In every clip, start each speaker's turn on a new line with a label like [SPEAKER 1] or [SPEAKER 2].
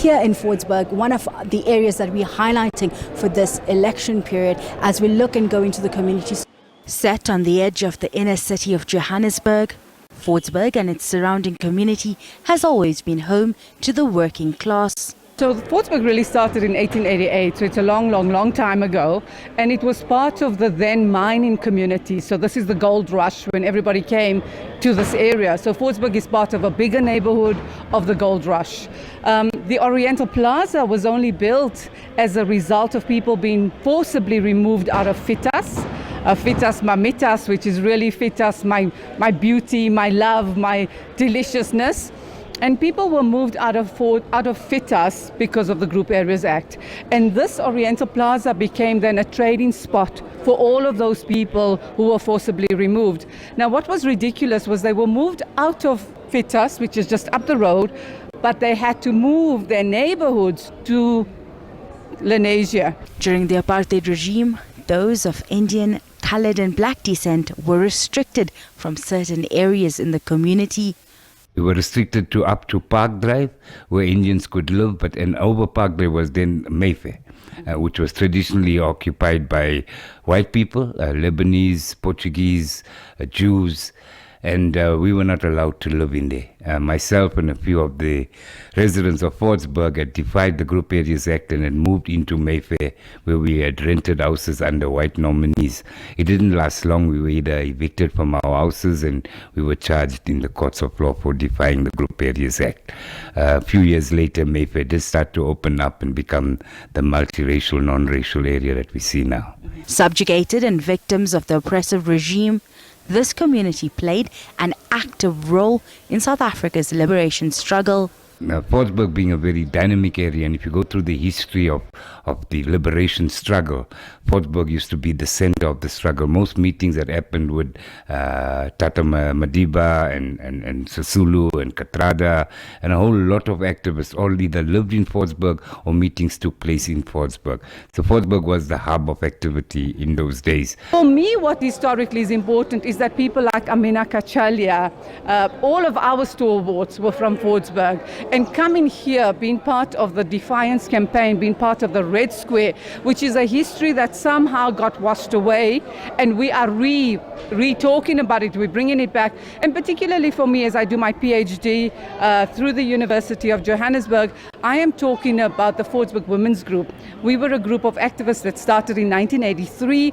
[SPEAKER 1] here in Fordsburg, one of the areas that we're highlighting for this election period as we look and go into the communities. Set on the edge of the inner city of Johannesburg, Fordsburg and its surrounding community has always been home to the working class.
[SPEAKER 2] So Fordsburg really started in 1888, so it's a long time ago, and it was part of the then mining community. So this is the gold rush when everybody came to this area. So Fordsburg is part of a bigger neighborhood of the gold rush. The Oriental Plaza was only built as a result of people being forcibly removed out of fitas. Fitas mamitas, which is really fitas, my beauty, my love, my deliciousness. And people were moved out of fitas because of the Group Areas Act. And this Oriental Plaza became then a trading spot for all of those people who were forcibly removed. Now, what was ridiculous was they were moved out of fitas, which is just up the road, but they had to move their neighborhoods to Lenasia.
[SPEAKER 1] During the apartheid regime, those of Indian, colored and black descent were restricted from certain areas in the community.
[SPEAKER 3] We were restricted to up to Park Drive, where Indians could live, but over Park Drive was then Mayfair, which was traditionally occupied by white people, Lebanese, Portuguese, Jews, and we were not allowed to live in there. Myself and a few of the residents of Fordsburg had defied the Group Areas Act and had moved into Mayfair, where we had rented houses under white nominees. It didn't last long. We were either evicted from our houses and we were charged in the courts of law for defying the Group Areas Act. A few years later, Mayfair did start to open up and become the multiracial, non-racial area that we see now.
[SPEAKER 1] Subjugated and victims of the oppressive regime, this community played an active role in South Africa's liberation struggle.
[SPEAKER 3] Fordsburg being a very dynamic area, and if you go through the history of the liberation struggle, Fordsburg used to be the center of the struggle. Most meetings that happened with Tata Madiba and Sisulu and Katrada and a whole lot of activists all either lived in Fordsburg or meetings took place in Fordsburg. So Fordsburg was the hub of activity in those days.
[SPEAKER 2] For me, what historically is important is that people like Amina Kachalia, all of our stalwarts were from Fordsburg. And coming here, being part of the Defiance campaign, being part of the Red Square, which is a history that somehow got washed away, and we are re-talking about it, we're bringing it back. And particularly for me, as I do my PhD through the University of Johannesburg, I am talking about the Fordsburg Women's Group. We were a group of activists that started in 1983,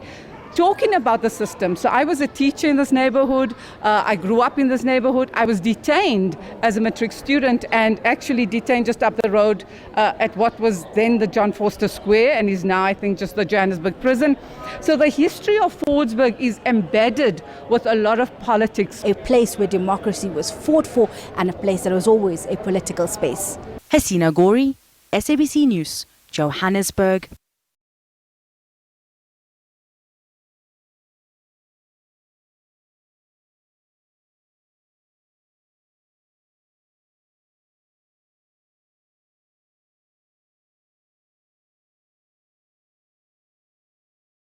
[SPEAKER 2] talking about the system. So I was a teacher in this neighborhood. I grew up in this neighborhood. I was detained as a matric student and actually detained just up the road at what was then the John Vorster Square and is now, I think, just the Johannesburg prison. So the history of Fordsburg is embedded with a lot of politics. A place where democracy was fought for and a place that was always a political space. Hasina Gori, SABC News, Johannesburg.